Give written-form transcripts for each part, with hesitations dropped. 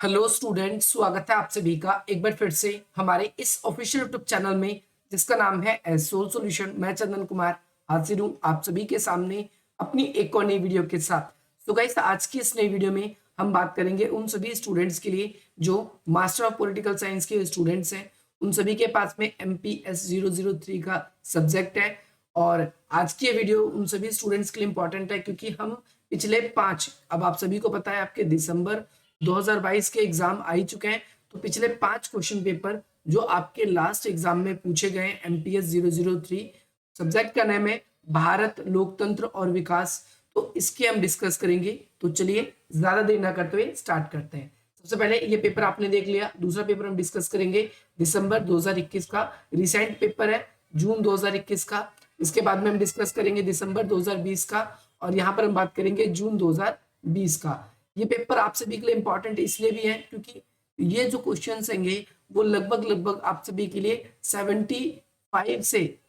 Hello student, स्वागत है आप सभी का एक बार फिर से हमारे इस ऑफिशियल यूट्यूब चैनल में जिसका नाम है एसोल सॉल्यूशन। मैं चंदन कुमार हाजिर हूँ आप सभी के सामने अपनी एक और नई वीडियो के साथ। तो गाइस, आज की इस नई वीडियो में हम बात करेंगे उन सभी स्टूडेंट्स के लिए जो मास्टर ऑफ पॉलिटिकल साइंस के स्टूडेंट्स हैं। उन सभी के पास में MPS 003 का सब्जेक्ट है। और आज की ये वीडियो उन सभी स्टूडेंट्स के लिए इंपॉर्टेंट है क्योंकि हम पिछले 5, अब आप सभी को पता है आपके दिसंबर 2022 के एग्जाम आ ही चुके हैं। तो पिछले 5 क्वेश्चन पेपर जो आपके लास्ट एग्जाम में पूछे गए MPS 003, सब्जेक्ट का नाम है भारत लोकतंत्र और विकास। तो इसके हम डिस्कस करेंगे। तो चलिए ज्यादा देर ना करते हुए स्टार्ट करते हैं। सबसे पहले ये पेपर आपने देख लिया। दूसरा पेपर हम डिस्कस करेंगे दिसंबर 2021 का, रिसेंट पेपर है जून 2021 का। इसके बाद में हम डिस्कस करेंगे दिसंबर 2020 का, और यहाँ पर हम बात करेंगे जून 2020 का। ये पेपर आप सभी के लिए इंपॉर्टेंट इसलिए भी है क्योंकि ये जो क्वेश्चंस होंगे वो लगभग आप सभी के लिए 75 से,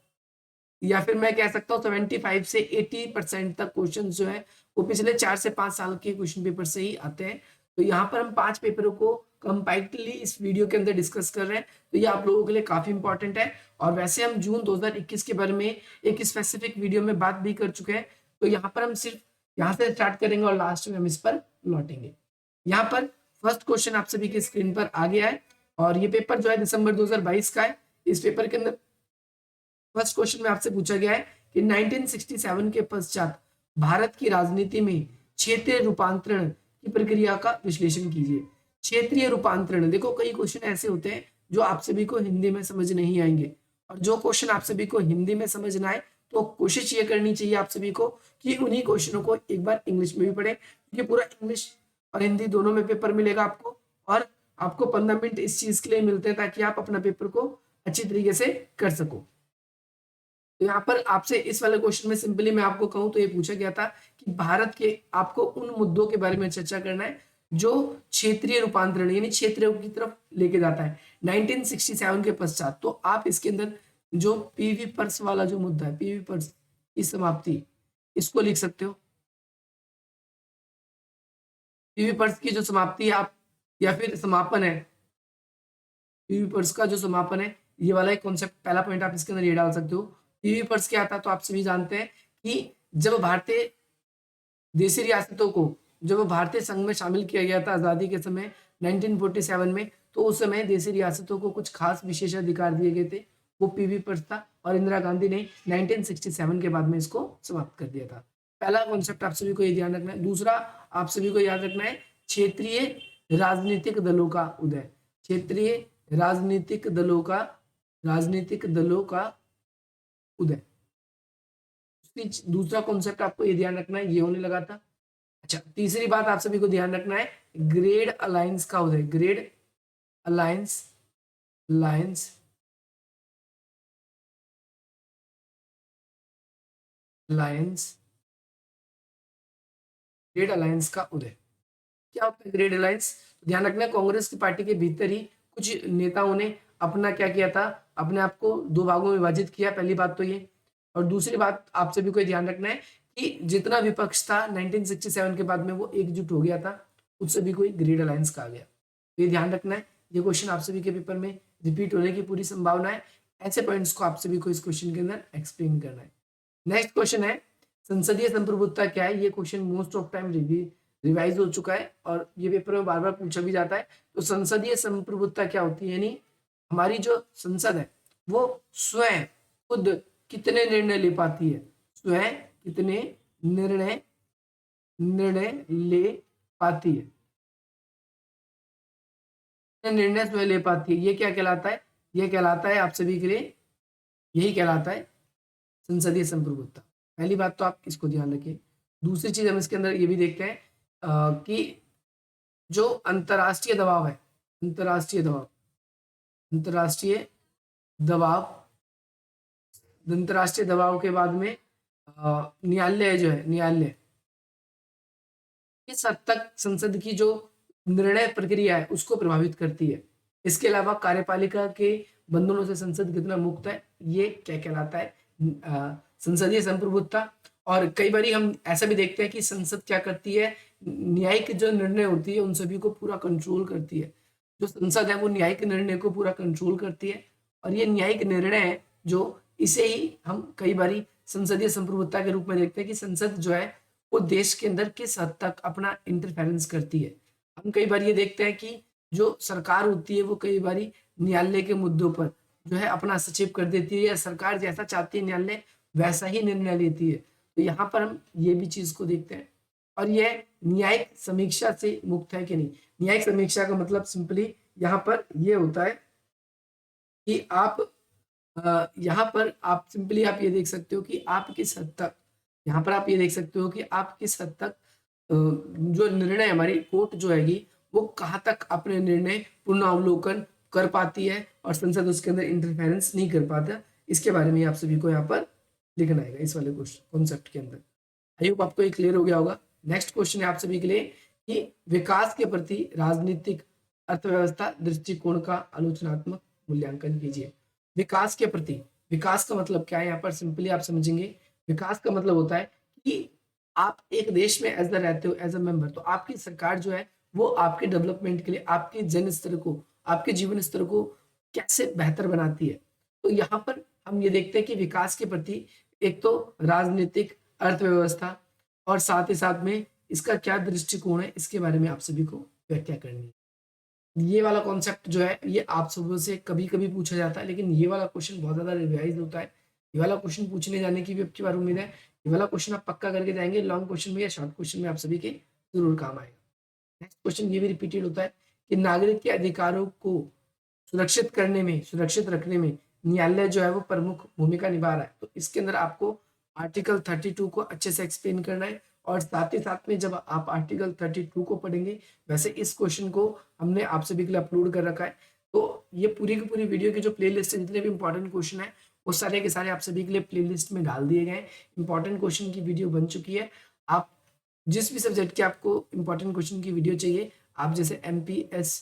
या फिर मैं कह सकता हूँ 75 से 80% तक क्वेश्चन जो है वो पिछले 4 से 5 साल के क्वेश्चन पेपर से ही आते हैं। तो यहाँ पर हम 5 पेपरों को कंपैक्टली इस वीडियो के अंदर डिस्कस कर रहे हैं। तो ये आप लोगों के लिए काफी इंपॉर्टेंट है। और वैसे हम जून 2021 के बारे में एक स्पेसिफिक वीडियो में बात भी कर चुके हैं। तो यहाँ पर हम सिर्फ यहाँ से स्टार्ट करेंगे और लास्ट में हम इस पर लौटेंगे। यहाँ पर फर्स्ट क्वेश्चन आप सभी की स्क्रीन पर आ गया है और ये पेपर जो है दिसंबर 2022 का है। इस पेपर के अंदर फर्स्ट क्वेश्चन में आपसे पूछा गया है कि 1967 के पश्चात भारत की राजनीति में क्षेत्रीय रूपांतरण की प्रक्रिया का विश्लेषण कीजिए। क्षेत्रीय रूपांतरण, देखो कई क्वेश्चन ऐसे होते हैं जो आप सभी को हिंदी में समझ नहीं आएंगे, और जो क्वेश्चन आप सभी को हिंदी में समझना है तो कोशिश ये करनी चाहिए आप सभी को कि उन्हीं क्वेश्चनों को एक बार इंग्लिश में भी पढ़े, क्योंकि पूरा इंग्लिश और हिंदी दोनों में पेपर मिलेगा आपको, और आपको 15 मिनट इस चीज के लिए मिलते हैं ताकि आप अपना पेपर को अच्छी तरीके से कर सको। तो यहाँ पर आपसे इस वाले क्वेश्चन में सिंपली मैं आपको कहूं तो ये पूछा गया था कि भारत के आपको उन मुद्दों के बारे में चर्चा करना है जो क्षेत्रीय रूपांतरण यानी क्षेत्रों की तरफ लेके जाता है 1967 के पश्चात। तो आप इसके अंदर जो पीवी पर्स वाला जो मुद्दा है, पीवी पर्स की समाप्ति, इसको लिख सकते हो। पीवी पर्स की जो समाप्ति है आप, या फिर समापन है, पीवी पर्स का जो समापन है, ये वाला एक कॉन्सेप्ट, पहला पॉइंट आप इसके अंदर ये डाल सकते हो। पीवी पर्स क्या था तो आप सभी जानते हैं कि जब भारतीय देशी रियासतों को, जब भारतीय संघ में शामिल किया गया था आजादी के समय 1947 में, तो उस समय देशी रियासतों को कुछ खास विशेष अधिकार दिए गए थे, वो पीवी पर्स था। और इंदिरा गांधी ने 1967 के बाद में इसको समाप्त कर दिया था। पहला कॉन्सेप्ट आप सभी को ये ध्यान रखना है। दूसरा आप सभी को याद रखना है क्षेत्रीय राजनीतिक दलों का उदय। क्षेत्रीय राजनीतिक दलों का उदय। दूसरा कॉन्सेप्ट आपको ये ध्यान रखना है, ये होने लगा था। अच्छा, तीसरी बात आप सभी को ध्यान रखना है ग्रेड अलायंस का उदय। Grade alliance alliance alliance grade alliance का उदय। क्या होता है ग्रेड अलायंस? ध्यान रखना है कांग्रेस की पार्टी के भीतर ही कुछ नेताओं ने अपना क्या किया था, अपने आप को दो भागों में विभाजित किया। पहली बात तो ये, और दूसरी बात आप सभी को ध्यान रखना है कि जितना विपक्ष था 1967 के बाद में वो एकजुट हो गया था, उस सभी को ग्रेड अलायंस कहा गया। तो ये ध्यान रखना है, ये क्वेश्चन आप सभी के पेपर में रिपीट होने की पूरी संभावना है। ऐसे पॉइंट्स को आप सभी को इस क्वेश्चन के अंदर एक्सप्लेन करना है। नेक्स्ट क्वेश्चन है संसदीय संप्रभुता क्या है। ये question most of time revise हो चुका है और ये पेपर में बार बार पूछा भी जाता है। तो संसदीय संप्रभुता क्या होती है, यानी हमारी जो संसद है वो स्वयं खुद कितने निर्णय ले पाती है, स्वयं कितने निर्णय ले पाती है, निर्णय स्वयं ले पाती है। ये क्या कहलाता है? ये कहलाता है आप सभी के लिए, यही कहलाता है संसदीय संप्रभुता। पहली बात तो आप इसको ध्यान रखिए। दूसरी चीज हम इसके अंदर ये भी देखते हैं कि जो अंतरराष्ट्रीय दबाव है, अंतरराष्ट्रीय दबाव अंतरराष्ट्रीय दबाव अंतरराष्ट्रीय दबाव के बाद में न्यायालय जो है, न्यायालय किस हद तक संसद की जो निर्णय प्रक्रिया है उसको प्रभावित करती है। इसके अलावा कार्यपालिका के बंधनों से संसद कितना मुक्त है, ये क्या कहलाता है? संसदीय संप्रभुता। और कई बार हम ऐसा भी देखते हैं कि संसद क्या करती है, न्यायिक जो निर्णय होती है उन सभी को पूरा कंट्रोल करती है। जो संसद है वो न्यायिक निर्णय को पूरा कंट्रोल करती है और ये न्यायिक निर्णय है जो इसे ही हम कई बारी संसदीय संप्रभुता के रूप में देखते हैं कि संसद जो है वो देश के अंदर किस हद तक अपना इंटरफेरेंस करती है। हम कई बार ये देखते हैं कि जो सरकार होती है वो कई बारी न्यायालय के मुद्दों पर जो है अपना हस्तक्षेप कर देती है या सरकार जैसा चाहती है न्यायालय वैसा ही निर्णय लेती है। तो यहाँ पर हम ये भी चीज को देखते हैं और यह न्यायिक समीक्षा से मुक्त है कि नहीं। न्यायिक समीक्षा का मतलब सिंपली यहाँ पर ये होता है कि आप यहाँ पर आप सिंपली आप ये देख सकते हो कि आप किस हद तक, यहाँ पर आप ये देख सकते हो कि आप किस हद तक जो निर्णय हमारी कोर्ट जो हैगी वो कहाँ तक अपने निर्णय पुनरावलोकन कर पाती है और संसद उसके अंदर इंटरफेरेंस नहीं कर पाता। इसके बारे में आप सभी को यहाँ पर लिखना है इस वाले क्वेश्चन कॉन्सेप्ट के अंदर। आई होप आपको ये क्लियर हो गया होगा। नेक्स्ट क्वेश्चन है आप सभी के लिए कि विकास के प्रति राजनीतिक अर्थव्यवस्था दृष्टिकोण का आलोचनात्मक मूल्यांकन कीजिए। विकास के प्रति, विकास का मतलब क्या है यहाँ पर सिंपली आप समझेंगे। विकास का मतलब होता है कि आप एक देश में एज द रहते हो एज अ मेंबर, तो आपकी सरकार जो है वो आपके डेवलपमेंट के लिए आपके जन स्तर को, आपके जीवन स्तर को कैसे बेहतर बनाती है। तो यहाँ पर हम ये देखते हैं कि विकास के प्रति एक तो राजनीतिक अर्थव्यवस्था और साथ ही साथ में इसका क्या दृष्टिकोण है इसके बारे में आप सभी को व्याख्या करनी है। ये वाला कॉन्सेप्ट जो है ये आप सबों से कभी कभी पूछा जाता है, लेकिन ये वाला क्वेश्चन बहुत ज्यादा रिवाइज होता है। ये वाला क्वेश्चन पूछने जाने की भी अब की बार उम्मीद है। ये वाला क्वेश्चन आप पक्का करके जाएंगे, लॉन्ग क्वेश्चन में या शॉर्ट क्वेश्चन में आप सभी के जरूर काम आएगा। नेक्स्ट क्वेश्चन ये भी रिपीटेड होता है कि नागरिक के अधिकारों को सुरक्षित करने में, सुरक्षित रखने में न्यायालय जो है वो प्रमुख भूमिका निभा रहा है। तो इसके अंदर आपको आर्टिकल 32 को अच्छे से एक्सप्लेन करना है और साथ ही साथ में जब आप आर्टिकल 32 को पढ़ेंगे, वैसे इस क्वेश्चन को हमने आप सभी के लिए अपलोड कर रखा है। तो ये पूरी की पूरी वीडियो की जो प्लेलिस्ट है, जितने भी इंपॉर्टेंट क्वेश्चन है वो सारे के सारे आप सभी के लिए प्लेलिस्ट में डाल दिए गए हैं। इंपॉर्टेंट क्वेश्चन की वीडियो बन चुकी है। आप जिस भी सब्जेक्ट के आपको इंपॉर्टेंट क्वेश्चन की वीडियो चाहिए, आप जैसे MPS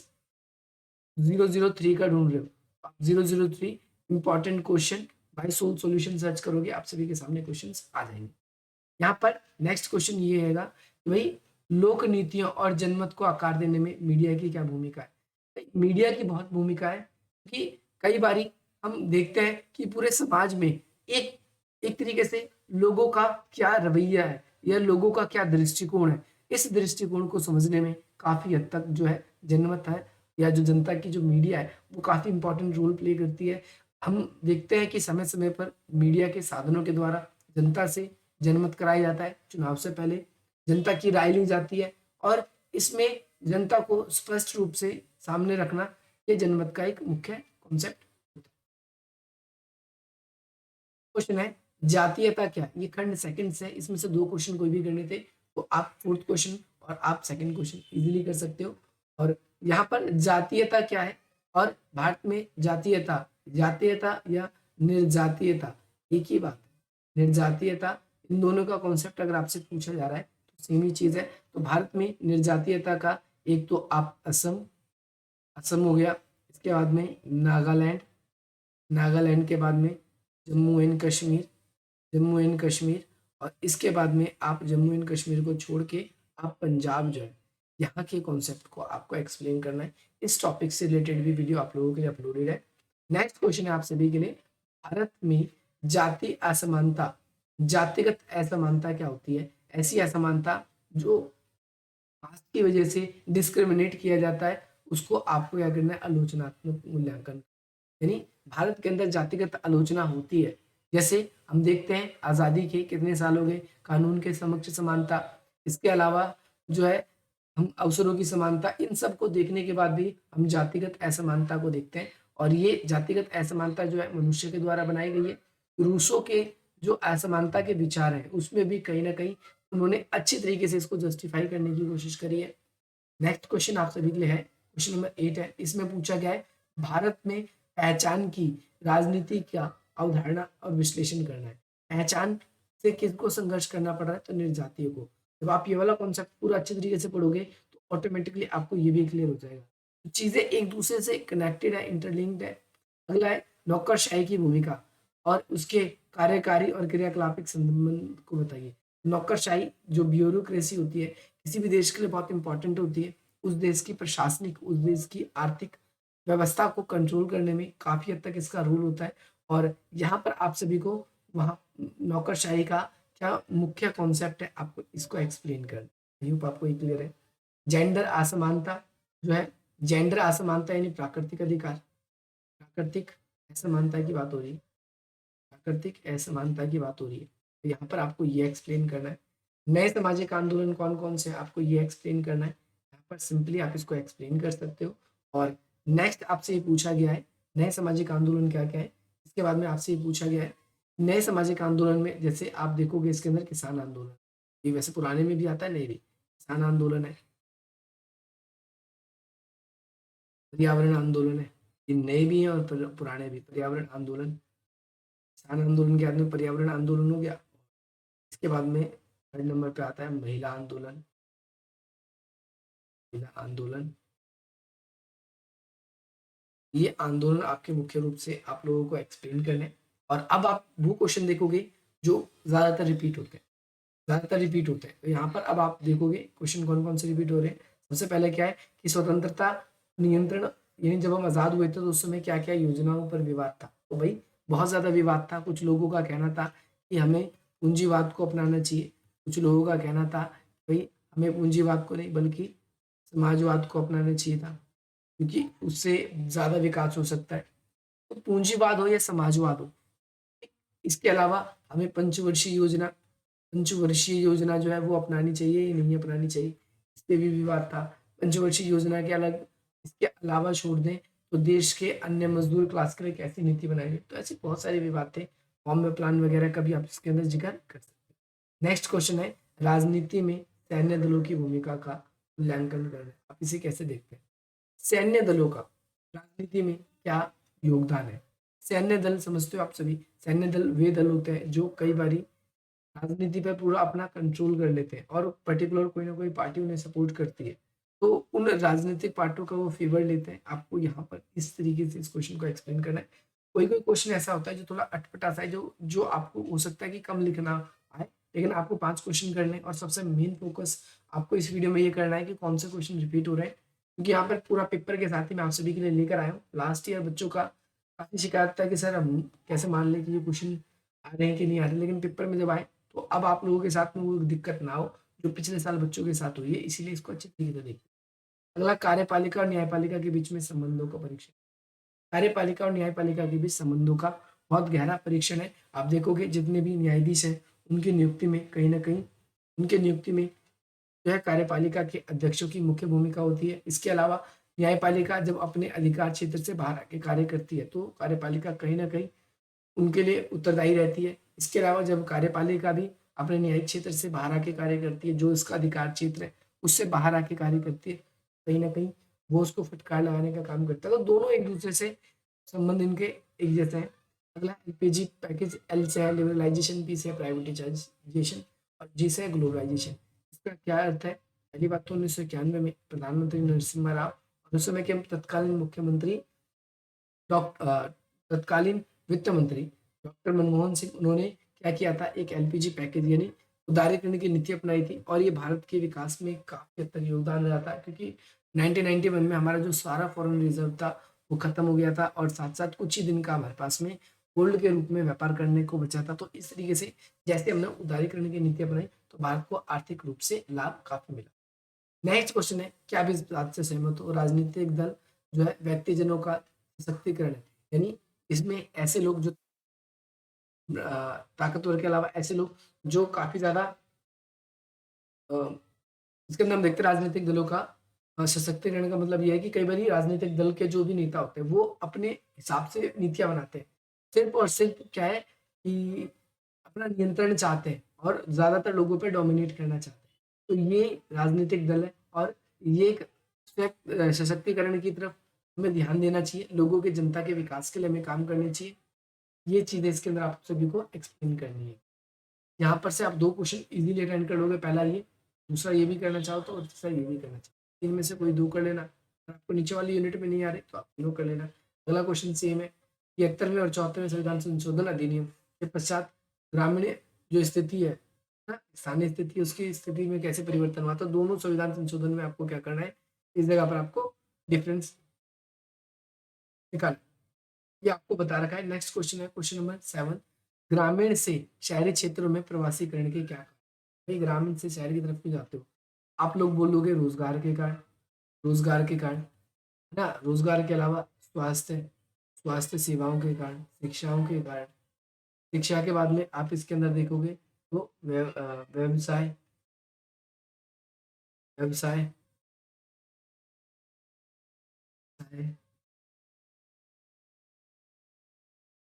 003 का ढूंढ रहे हो, आप 003 important question by solve solution search करोगे, आप सभी के सामने क्वेश्चंस आ जाएंगे। यहाँ पर नेक्स्ट क्वेश्चन ये हैगा कि भाई लोक नीतियों और जनमत को आकार देने में मीडिया की क्या भूमिका है। मीडिया की बहुत भूमिका है कि कई बारी हम देखते हैं कि पूरे समाज में एक एक तरीके से लोगों का क्या रवैया है या लोगों का क्या दृष्टिकोण है, इस दृष्टिकोण को समझने में काफी हद तक जो है जनमत है या जो जनता की जो मीडिया है वो काफी इंपॉर्टेंट रोल प्ले करती है। हम देखते हैं कि समय समय पर मीडिया के साधनों के द्वारा जनता से जनमत कराया जाता है। चुनाव से पहले जनता की राय ली जाती है और इसमें जनता को स्पष्ट रूप से सामने रखना ये जनमत का एक मुख्य कॉन्सेप्ट होता है। क्वेश्चन है जातीयता क्या। ये खंड सेकंड से, इसमें से 2 क्वेश्चन कोई भी करने थे तो आप 4th क्वेश्चन और आप 2nd क्वेश्चन इजीली कर सकते हो। और यहाँ पर जातीयता क्या है और भारत में जातीयता, जातीयता या निर्जातीयता एक ही बात है। निर्जातीयता, इन दोनों का कॉन्सेप्ट अगर आपसे पूछा जा रहा है तो सेम ही चीज है। तो भारत में निर्जातीयता का एक तो आप असम, असम हो गया, इसके बाद में नागालैंड, नागालैंड के बाद में जम्मू एंड कश्मीर, जम्मू एंड कश्मीर, और इसके बाद में आप जम्मू एंड कश्मीर को छोड़ के आप पंजाब जो है, यहाँ के कॉन्सेप्ट को आपको एक्सप्लेन करना है। इस टॉपिक से रिलेटेड भी वीडियो आप लोगों के लिए अपलोडेड है। नेक्स्ट क्वेश्चन है आप सभी के लिए, भारत में जाति असमानता, जातिगत असमानता क्या होती है। ऐसी असमानता जो कास्ट की वजह से डिस्क्रिमिनेट किया जाता है उसको आपको क्या करना है, आलोचनात्मक मूल्यांकन। यानी भारत के अंदर जातिगत आलोचना होती है। जैसे हम देखते हैं आजादी के कितने साल हो गए, कानून के समक्ष समानता, इसके अलावा जो है हम अवसरों की समानता, इन सब को देखने के बाद भी हम जातिगत असमानता को देखते हैं। और ये जातिगत असमानता जो है मनुष्य के द्वारा बनाई गई है। रूसों के जो असमानता के विचार हैं उसमें भी कहीं ना कहीं उन्होंने अच्छी तरीके से इसको जस्टिफाई करने की कोशिश करी है। नेक्स्ट क्वेश्चन आप सभी के लिए है, क्वेश्चन नंबर 8 है। इसमें पूछा गया है भारत में पहचान की राजनीति क्या अवधारणा और विश्लेषण करना है। पहचान से किसको संघर्ष करना पड़ रहा है, तो निर्जातीय को। जब आप ये वाला कॉन्सेप्ट पूरा अच्छे तरीके से पढ़ोगे तो ऑटोमेटिकली आपको ये भी क्लियर हो जाएगा। तो चीजें एक दूसरे से कनेक्टेड है, इंटरलिंक्ड है। अगला है नौकरशाही की भूमिका और उसके कार्यकारी और क्रियाकलापिक संबंध को बताइए। नौकरशाही जो ब्यूरोक्रेसी होती है किसी भी देश के लिए बहुत इंपॉर्टेंट होती है। उस देश की प्रशासनिक, उस देश की आर्थिक व्यवस्था को कंट्रोल करने में काफ़ी हद तक इसका रोल होता है। और यहाँ पर आप सभी को वहाँ नौकरशाही का क्या मुख्य कॉन्सेप्ट है, आपको इसको एक्सप्लेन करना है। आई होप आपको ये क्लियर है। जेंडर असमानता जो है, जेंडर असमानता यानी प्राकृतिक अधिकार, प्राकृतिक असमानता की बात हो रही है, प्राकृतिक असमानता की बात हो रही है। तो यहाँ पर आपको ये एक्सप्लेन करना है। नए सामाजिक आंदोलन कौन कौन से हैं, आपको ये एक्सप्लेन करना है। यहाँ पर सिंपली आप इसको एक्सप्लेन कर सकते हो। और नेक्स्ट आपसे ये पूछा गया है नए सामाजिक आंदोलन क्या क्या है। इसके बाद में आपसे ये पूछा गया है नए सामाजिक आंदोलन में, जैसे आप देखोगे इसके अंदर किसान आंदोलन, ये वैसे पुराने में भी आता है, नहीं भी किसान आंदोलन है, पर्यावरण आंदोलन है, ये नए भी हैं और पुराने भी। पर्यावरण आंदोलन, किसान आंदोलन के बाद में पर्यावरण आंदोलन हो गया। इसके बाद में थर्ड नंबर पे आता है महिला आंदोलन, महिला आंदोलन। ये आंदोलन आपके मुख्य रूप से आप लोगों को एक्सप्लेन करने हैं। और अब आप वो क्वेश्चन देखोगे जो ज्यादातर रिपीट होते हैं, ज्यादातर रिपीट होते हैं। तो यहाँ पर अब आप देखोगे क्वेश्चन कौन कौन से रिपीट हो रहे हैं। सबसे पहले क्या है कि स्वतंत्रता नियंत्रण, यानी जब हम आजाद हुए थे तो उस समय क्या क्या योजनाओं पर विवाद था। तो भाई बहुत ज्यादा विवाद था। कुछ लोगों का कहना था कि हमें पूंजीवाद को अपनाना चाहिए, कुछ लोगों का कहना था भाई हमें पूंजीवाद को नहीं बल्कि समाजवाद को अपनाना चाहिए था, क्योंकि उससे ज्यादा विकास हो सकता है। तो पूंजीवाद हो या समाजवाद हो, इसके अलावा हमें पंचवर्षीय योजना जो है वो अपनानी चाहिए या नहीं अपनानी चाहिए, इस पे भी विवाद था। पंचवर्षीय योजना के अलग, इसके अलावा छोड़ दें तो देश के अन्य मजदूर क्लास के लिए कैसी नीति बनाएंगे। तो ऐसे बहुत सारे विवाद थे। बॉम्बे प्लान वगैरह का भी आप इसके अंदर जिक्र कर सकते हैं। नेक्स्ट क्वेश्चन है राजनीति में सैन्य दलों की भूमिका का मूल्यांकन करना। आप इसे कैसे देखते हैं, सैन्य दलों का राजनीति में क्या योगदान है। सैन्य दल समझते हो आप सभी, सैन्य दल वे दल होते हैं जो कई बारी राजनीति पर पूरा अपना कंट्रोल कर लेते हैं और पर्टिकुलर कोई ना कोई पार्टी उन्हें सपोर्ट करती है, तो उन राजनीतिक पार्टियों का वो फेवर लेते हैं। आपको यहाँ पर इस तरीके से इस क्वेश्चन को एक्सप्लेन करना है। कोई कोई क्वेश्चन ऐसा होता है जो थोड़ा अटपटा सा है, जो जो आपको हो सकता है कि कम लिखना आए, लेकिन आपको 5 क्वेश्चन करने हैं। और सबसे मेन फोकस आपको इस वीडियो में ये करना है कि कौन से क्वेश्चन रिपीट हो रहे हैं, क्योंकि यहाँ पर पूरा पेपर के साथ ही मैं आप सभी के लिए लेकर आया हूँ। लास्ट ईयर बच्चों का काफ़ी शिकायत था कि सर हम कैसे मान लें कि ये क्वेश्चन आ रहे हैं कि नहीं आ रहे, लेकिन पेपर में जब आए तो अब आप लोगों के साथ में वो दिक्कत ना हो जो पिछले साल बच्चों के साथ हुई है, इसीलिए इसको अच्छी तरीके से देखिए। अगला कार्यपालिका और न्यायपालिका के बीच में संबंधों का परीक्षण। कार्यपालिका और न्यायपालिका के बीच संबंधों का बहुत गहरा परीक्षण है। आप देखोगे जितने भी न्यायाधीश हैं उनकी नियुक्ति में कहीं ना कहीं उनके नियुक्ति में जो है कार्यपालिका के अध्यक्षों की मुख्य भूमिका होती है। इसके अलावा न्यायपालिका जब अपने अधिकार क्षेत्र से बाहर आके कार्य करती है तो कार्यपालिका कहीं ना कहीं उनके लिए उत्तरदायी रहती है। इसके अलावा जब कार्यपालिका भी अपने न्यायिक क्षेत्र से बाहर आके कार्य करती है, जो इसका अधिकार क्षेत्र है उससे बाहर आके कार्य करती है, कहीं ना कहीं वो उसको फटकार लगाने का काम करता है। तो दोनों एक दूसरे से संबंध इनके एक जैसे हैं। अगला एलपीजी पैकेज, एल से है लिबरलाइजेशन, पी से है प्राइवेटाइजेशन और जी से है ग्लोबलाइजेशन। इसका क्या अर्थ है। पहली बात तो 1991 में प्रधानमंत्री नरसिम्हा राव और उस समय के तत्कालीन मुख्यमंत्री तत्कालीन वित्त मंत्री डॉक्टर मनमोहन सिंह, उन्होंने क्या किया था, एक एलपीजी पैकेज यानी उदारीकरण की नीति अपनाई थी। और ये भारत के विकास में काफी हद तक योगदान रहा था, क्योंकि 1991 में हमारा जो सारा फॉरेन रिजर्व था वो खत्म हो गया था और साथ साथ कुछ ही दिन का हमारे पास में गोल्ड के रूप में व्यापार करने को बचा था। तो इस तरीके से जैसे हमने उदारीकरण की नीति अपनाई तो भारत को आर्थिक रूप से लाभ काफी मिला। नेक्स्ट क्वेश्चन है, क्या आप इस बात से सहमत हो राजनीतिक दल जो है व्यक्तिजनों का सशक्तिकरण है, यानी इसमें ऐसे लोग जो ताकतवर के अलावा ऐसे लोग जो काफी ज्यादा अ, इसके अंदर हम देखते हैं राजनीतिक दलों का सशक्तिकरण का मतलब ये है कि कई बार राजनीतिक दल के जो भी नेता होते हैं वो अपने हिसाब से नीतियां बनाते हैं, सिर्फ और सिर्फ क्या है कि अपना नियंत्रण चाहते हैं और ज्यादातर लोगों पे डोमिनेट करना चाहते हैं। तो ये राजनीतिक दल है और ये एक सशक्तिकरण की तरफ हमें ध्यान देना चाहिए। लोगों के जनता के विकास के लिए हमें काम करनी चाहिए। ये चीजें इसके अंदर आप सभी को एक्सप्लेन करनी है। यहाँ पर से आप 2 क्वेश्चन इजीली अटेंड कर लोगे, पहला ये, दूसरा ये भी करना चाहो तो और तीसरा ये भी करना चाहो, इनमें से कोई 2 कर लेना। अगर आपको नीचे वाली यूनिट में नहीं आ रही तो आप तीनों कर लेना। अगला क्वेश्चन सेम है, 73वें और 74वें संविधान संशोधन अधिनियम के पश्चात ग्रामीण जो स्थिति है ना स्थानीय स्थिति, उसकी स्थिति में कैसे परिवर्तन हुआ, तो दोनों संविधान संशोधन में आपको क्या करना है, इस जगह पर आपको डिफरेंस निकालना है। ये आपको बता रखा है। नेक्स्ट क्वेश्चन है क्वेश्चन नंबर 7, ग्रामीण से शहरी क्षेत्रों में प्रवासीकरण के क्या कारण? भाई ग्रामीण से शहर की तरफ क्यों जाते हो? आप लोग बोलोगे रोजगार के कारण, रोजगार के कारण, है ना, रोजगार के अलावा स्वास्थ्य, स्वास्थ्य सेवाओं के कारण, शिक्षाओं के कारण, शिक्षा के बाद में आप इसके अंदर देखोगे तो व्यवसाय, व्यवसाय, व्यवसाय,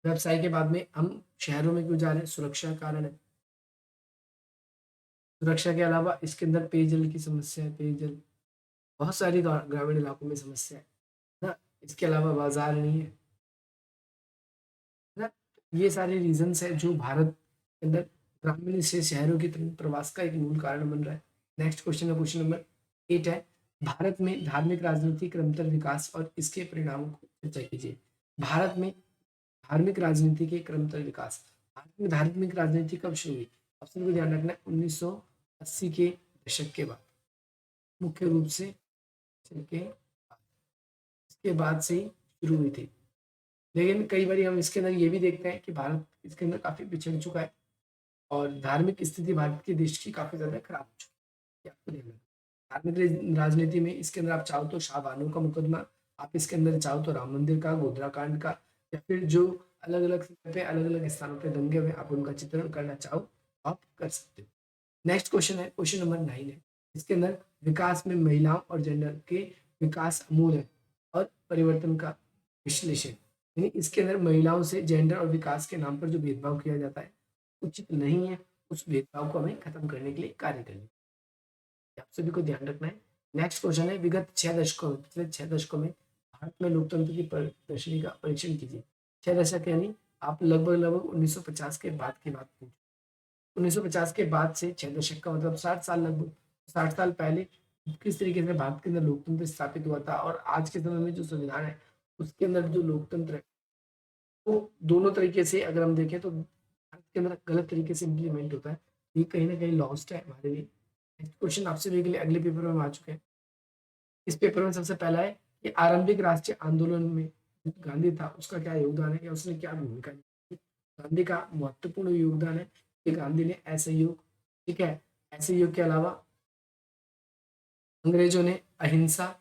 व्यवसाय के बाद में हम शहरों में क्यों जा रहे हैं? सुरक्षा कारण है। सुरक्षा के अलावा इसके अंदर पेयजल की समस्या है, पेयजल, बहुत सारी ग्रामीण इलाकों में समस्या है ना। इसके अलावा बाजार नहीं है ना। ये सारे रीजंस है जो भारत के अंदर ग्रामीण से शहरों की तरफ प्रवास का एक मूल कारण बन रहा है। नेक्स्ट क्वेश्चन है क्वेश्चन नंबर 8 है, भारत में धार्मिक राजनीति क्रमशः विकास और इसके परिणामों को चर्चा कीजिए। भारत में धार्मिक राजनीति के क्रमशः विकास, भारत में धार्मिक राजनीति कब शुरू हुई? ऑप्शन को ध्यान रखना है, 1980 के दशक के बाद, मुख्य रूप से के इसके बाद से ही शुरू हुई थी। लेकिन कई बार हम इसके अंदर ये भी देखते हैं कि भारत इसके अंदर काफी पिछड़ चुका है और धार्मिक स्थिति भारत के देश की काफी ज्यादा खराब हो चुकी है। ये आपको ध्यान रखना है। धार्मिक राजनीति में इसके अंदर आप चाहो तो शाहबानो का मुकदमा, आप इसके अंदर चाहो तो राम मंदिर का, गोधरा कांड का, या फिर जो अलग अलग समय पे अलग अलग स्थानों पे दंगे हुए आप उनका चित्रण करना चाहो आप कर सकते हो। नेक्स्ट क्वेश्चन है क्वेश्चन नंबर 9 है, इसके अंदर विकास में महिलाओं और जेंडर के विकास अमूल है और परिवर्तन का विश्लेषण, यानी इसके अंदर महिलाओं से जेंडर और विकास के नाम पर जो भेदभाव किया जाता है उचित नहीं है, उस भेदभाव को हमें खत्म करने के लिए कार्य करनी, आप सभी को ध्यान रखना है। नेक्स्ट क्वेश्चन है, विगत 6 दशकों में, पिछले 6 दशकों में भारत में लोकतंत्र की प्रदर्शनी का परीक्षण कीजिए। 6 दशक यानी आप लगभग लगभग 1950 के बाद की बात पूछ, 1950 के बाद से 6 दशक का मतलब 60 साल, लगभग 60 साल पहले किस तरीके से भारत के अंदर लोकतंत्र स्थापित हुआ था और आज के समय में जो संविधान है उसके अंदर जो लोकतंत्र है वो दोनों तरीके से अगर हम देखें तो भारत के अंदर गलत तरीके से इम्प्लीमेंट होता है। ये कहीं ना कहीं लॉस्ट है हमारे लिए। नेक्स्ट क्वेश्चन आपसे भी अगले पेपर में आ चुके हैं। इस पेपर में सबसे पहला है कि आरंभिक राष्ट्रीय आंदोलन में गांधी था उसका क्या योगदान है या उसने क्या भूमिका निभाई? गांधी का महत्वपूर्ण योगदान है कि गांधी ने असहयोग, ठीक है, असहयोग के अलावा अंग्रेजों ने अहिंसा,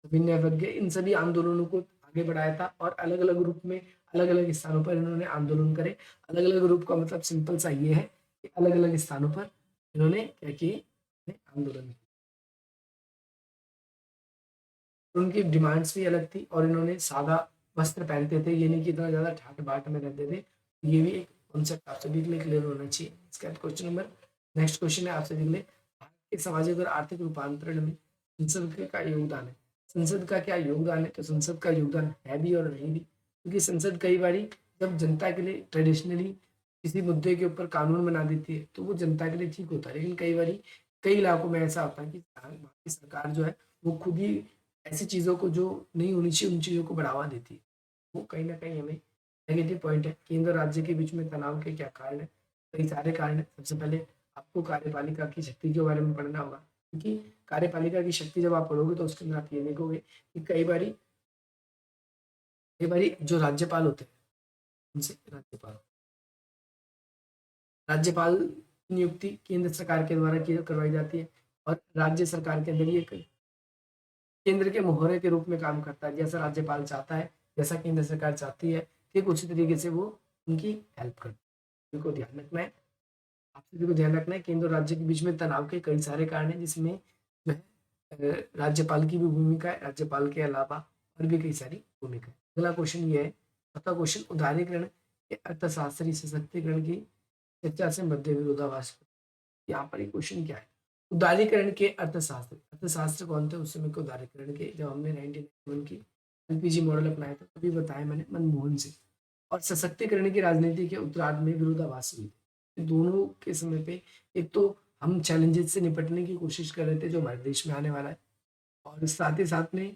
विनय अवज्ञा, इन सभी आंदोलनों को आगे बढ़ाया था और अलग अलग रूप में अलग अलग स्थानों पर इन्होंने आंदोलन करे। अलग अलग रूप का मतलब सिंपल सा ये है कि अलग अलग स्थानों पर इन्होंने क्या किए, आंदोलन किए। उनकी डिमांड्स भी अलग थी और इन्होंने सादा वस्त्र पहनते थे, ये नहीं कि इतना ज्यादा ठाट बाट में रहते थे। ये भी एक कॉन्सेप्ट आप सभी के लिए क्लियर होना चाहिए। इसका क्वेश्चन नंबर, नेक्स्ट क्वेश्चन है आप सभी के लिए, भारत के सामाजिक और आर्थिक रूपांतरण में संसद का योगदान है। संसद का क्या योगदान है? तो संसद का योगदान है भी और नहीं भी, क्योंकि संसद कई बार जब जनता के लिए ट्रेडिशनली किसी मुद्दे के ऊपर कानून बना देती है तो वो जनता के लिए ठीक होता है, लेकिन कई बार कई इलाकों में ऐसा होता है कि भारतीय सरकार जो है वो खुद ही ऐसी चीज़ों को जो नहीं होनी चाहिए उन चीज़ों को बढ़ावा देती है। वो कहीं ना कहीं हमें नेगेटिव पॉइंट है। केंद्र और राज्य के बीच में तनाव के क्या कारण है? कई सारे कारण है। सबसे पहले आपको कार्यपालिका की शक्ति के बारे में पढ़ना होगा, क्योंकि कार्यपालिका की शक्ति जब आप पढ़ोगे तो उसके अंदर आप ये देखोगे कि कई बारी जो राज्यपाल होते हैं उनसे राज्यपाल राज्यपाल की नियुक्ति केंद्र सरकार के द्वारा करवाई जाती है और राज्य सरकार के अंदर ये केंद्र के मोहरे के रूप में काम करता है। जैसा राज्यपाल चाहता है, जैसा केंद्र सरकार चाहती है, ठीक उसी तरीके से वो उनकी हेल्प करता है। को ध्यान रखना है, आप सभी को ध्यान रखना है, केंद्र और राज्य के बीच में तनाव के कई सारे कारण हैं जिसमें जो है राज्यपाल की भी भूमिका है, राज्यपाल के अलावा और भी कई सारी भूमिका है। अगला क्वेश्चन ये है, चौथा क्वेश्चन, उदारीकरण के अर्थशास्त्री सशक्तिकरण की चर्चा से मध्य विरोधाभास। यहाँ पर क्वेश्चन क्या है? उदारीकरण के अर्थशास्त्र, अर्थशास्त्र कौन थे उस समय के उदारीकरण के? जब हमने 1991 की एलपीजी मॉडल अपनाया था तभी बताया मैंने, मनमोहन सिंह। और सशक्तिकरण की राजनीति के उत्तरार्ध में विरोधाभास हुई थी। दोनों के समय पे एक तो हम चैलेंजेस से निपटने की कोशिश कर रहे थे जो हमारे देश में आने वाला है, और साथ ही साथ में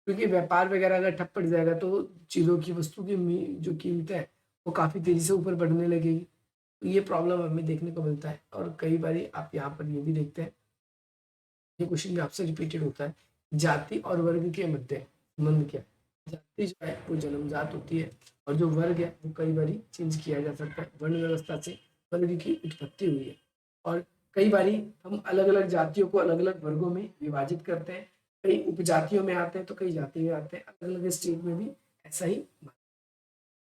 क्योंकि व्यापार वगैरह अगर ठप पड़ जाएगा तो चीज़ों की, वस्तु की जो कीमत है वो काफ़ी तेज़ी से ऊपर बढ़ने लगेगी। तो ये प्रॉब्लम हमें देखने को मिलता है। और कई बार आप यहाँ पर ये भी देखते हैं, ये क्वेश्चन भी आपसे रिपीटेड होता है, जाति और वर्ग के मध्य संबंध क्या है। जाति जो है वो जन्मजात होती है, और जो वर्ग है वो कई बार चेंज किया जा सकता है। वर्ण व्यवस्था से वर्ग की उत्पत्ति हुई है, और कई बार हम अलग अलग जातियों को अलग अलग वर्गों में विभाजित करते हैं। कई उपजातियों में आते हैं तो कई जाति में आते हैं, अलग अलग स्टेट में भी ऐसा ही।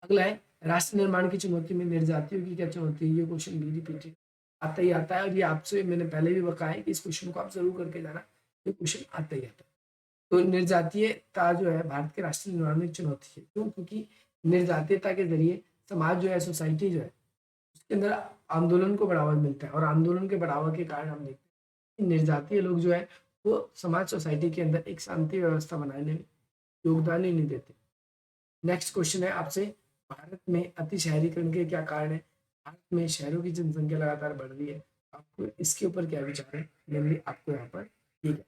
अगला है, राष्ट्र निर्माण की चुनौती में निर्जातियों की क्या चुनौती है। ये क्वेश्चन भी रिपीटेड आता ही आता है, और ये आपसे मैंने पहले भी बताया है कि इस क्वेश्चन को आप जरूर करके जाना, ये क्वेश्चन आता ही आता है। तो निर्जातीयता जो है भारत के राष्ट्र निर्माण में एक चुनौती है। क्यों? क्योंकि निर्जातीयता के जरिए समाज जो है, सोसाइटी जो है, उसके अंदर आंदोलन को बढ़ावा मिलता है, और आंदोलन के बढ़ावा के कारण हम देखते हैं कि निर्जातीय लोग जो है वो समाज सोसाइटी के अंदर एक शांति व्यवस्था बनाने में योगदान ही नहीं देते। नेक्स्ट क्वेश्चन है आपसे, भारत में अति शहरीकरण के क्या कारण है। भारत में शहरों की जनसंख्या लगातार बढ़ रही है, आपको इसके ऊपर क्या विचार है, मेनली आपको यहाँ पर ठीक है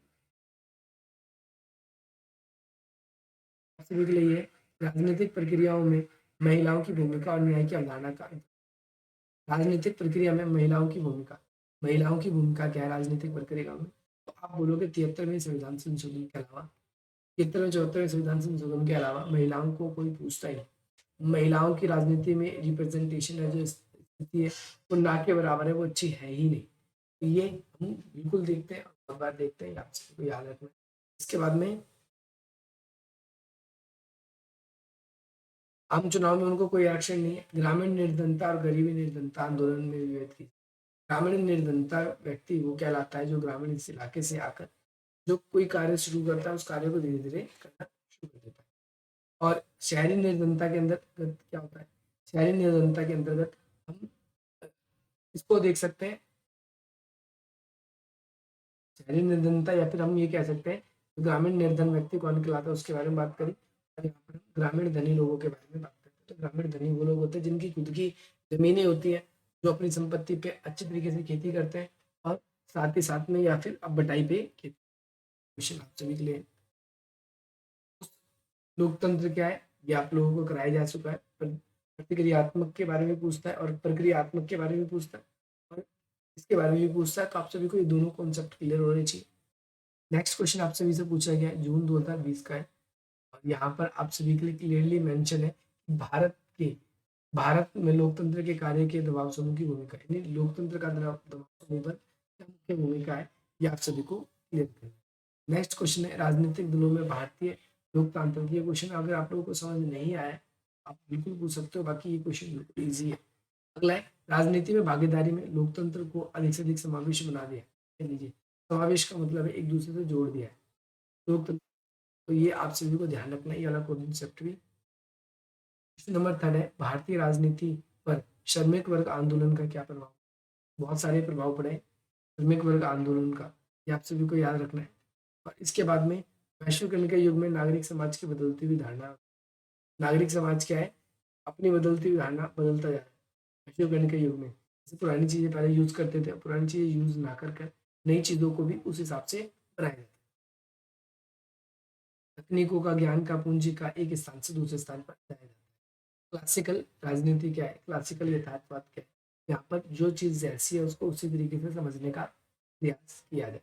सभी के लिए। राजनीतिक प्रक्रियाओं में महिलाओं की भूमिका और न्याय की अवधारणा का। राजनीतिक प्रक्रिया में महिलाओं की भूमिका क्या है राजनीतिक प्रक्रिया में। तो आप बोलोगे 73वें संविधान संशोधन के अलावा, 73वें 74वें संविधान संशोधन के अलावा महिलाओं को कोई पूछता ही नहीं। महिलाओं की राजनीति में रिप्रेजेंटेशन है, जो स्थिति है वो ना के बराबर है, वो अच्छी है ही नहीं। तो ये हम बिल्कुल देखते हैं और बहुत बार देखते हैं, आप सबको याद रखना। इसके बाद में आम चुनाव में उनको कोई आरक्षण नहीं है। ग्रामीण निर्धनता और गरीबी निर्धनता आंदोलन में विभेद की। ग्रामीण निर्धनता व्यक्ति वो कहलाता है जो ग्रामीण इस इलाके से आकर जो कोई कार्य शुरू करता है, उस कार्य को धीरे धीरे करना शुरू कर देता है। और शहरी निर्धनता के अंतर्गत क्या होता है, शहरी निर्धनता के अंतर्गत हम इसको देख सकते हैं, शहरी निर्धनता, या फिर हम ये कह सकते हैं ग्रामीण निर्धन व्यक्ति कौन कहलाता है उसके बारे में बात करी। और यहाँ पर ग्रामीण धनी लोगों के बारे में बात करते हैं। तो ग्रामीण धनी वो लोग होते हैं जिनकी खुद की जमीनें होती हैं, जो अपनी संपत्ति पे अच्छी तरीके से खेती करते हैं, और साथ ही साथ में या फिर अब बटाई पे खेती। क्वेश्चन आप सभी के लिए, लोकतंत्र क्या है ये आप लोगों को कराया जा चुका है। प्रतिक्रियात्मक के बारे में पूछता है और प्रक्रियात्मक के बारे में पूछता है, और इसके बारे में भी पूछता है। तो आप सभी को ये दोनों कॉन्सेप्ट क्लियर होने चाहिए। नेक्स्ट क्वेश्चन आप सभी से पूछा गया है, जून 2020 का है, और यहाँ पर आप सभी के लिए क्लियरली मेंशन है कि भारत में लोकतंत्र के कार्य के दबाव समूह की भूमिका, यानी लोकतंत्र का दबाव समूह पर क्या मुख्य भूमिका है, ये आप सभी को क्लियर करें। नेक्स्ट क्वेश्चन है, राजनीतिक दलों में भारतीय लोकतांत्रिक। ये क्वेश्चन अगर आप लोगों को समझ नहीं आया है आप बिल्कुल पूछ सकते हो, बाकी ये क्वेश्चन बिल्कुल ईजी है। अगला है, राजनीति में भागीदारी में लोकतंत्र को अधिक से अधिक समावेश बना दिया है। लीजिए, समावेश का मतलब है एक दूसरे से जोड़ दिया है लोकतंत्र। तो ये आप सभी को ध्यान रखना है, ये वाला कॉन्सेप्ट भी। नंबर थर्ड है, भारतीय राजनीति पर श्रमिक वर्ग आंदोलन का क्या प्रभाव। बहुत सारे प्रभाव पड़े श्रमिक वर्ग आंदोलन का, ये आप सभी को याद रखना है। और इसके बाद में वैश्वीकरण के युग में नागरिक समाज की बदलती हुई धारणा। नागरिक समाज क्या है, अपनी बदलती हुई धारणा बदलता जा रहा है वैश्वीकरण के युग में। जैसे पुरानी चीजें पहले यूज करते थे, पुरानी चीजें यूज ना कर नई चीजों को भी उस हिसाब से बनाया जाता है। तकनीकों का, ज्ञान का, पूंजी का एक स्थान से दूसरे स्थान पर जाया जाता है। क्लासिकल राजनीति क्या है, क्लासिकल यथार्थवाद क्या है, यहाँ पर जो चीज जैसी है उसको उसी तरीके से समझने का प्रयास किया जाए,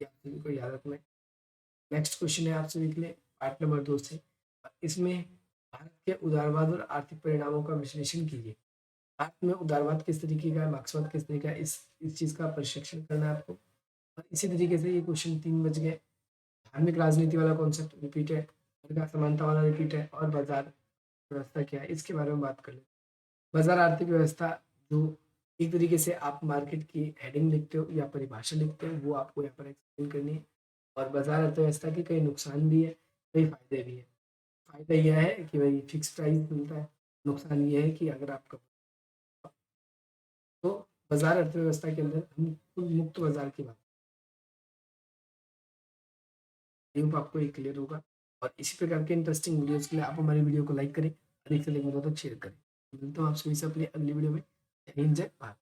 आप सभी को याद रखना है। नेक्स्ट क्वेश्चन है आप सभी के लिए पार्ट नंबर 2 से, इसमें भारत के उदारवाद और आर्थिक परिणामों का विश्लेषण कीजिए। भारत में उदारवाद किस तरीके का है, मार्क्सवाद किस तरीके का है, इस चीज का प्रशिक्षण करना है आपको। और इसी तरीके से ये क्वेश्चन 3 बज गए। धार्मिक राजनीति वाला कॉन्सेप्ट रिपीट है, वर्ग असमानता वाला रिपीट है, और बाजार व्यवस्था क्या है इसके बारे में बात कर ले। बाजार आर्थिक व्यवस्था, जो एक तरीके से आप मार्केट की हेडिंग लिखते हो या परिभाषा लिखते हो, वो आपको यहाँ पर एक्सप्लेन करनी है। और बाजार अर्थव्यवस्था के कई नुकसान भी है, कई फायदे भी है। फायदा यह है कि भाई फिक्स प्राइस मिलता है, नुकसान ये है कि अगर आपका, तो बाजार अर्थव्यवस्था के अंदर हम खुद मुक्त बाजार की बात, आई होप आपको ये क्लियर होगा। और इसी प्रकार के इंटरेस्टिंग वीडियोस के लिए आप हमारी वीडियो को लाइक करें, अधिक से अधिक मतलब शेयर करें। मिलता हूँ आप सभी से अपनी अगली वीडियो में। जय हिंद, जय भारत।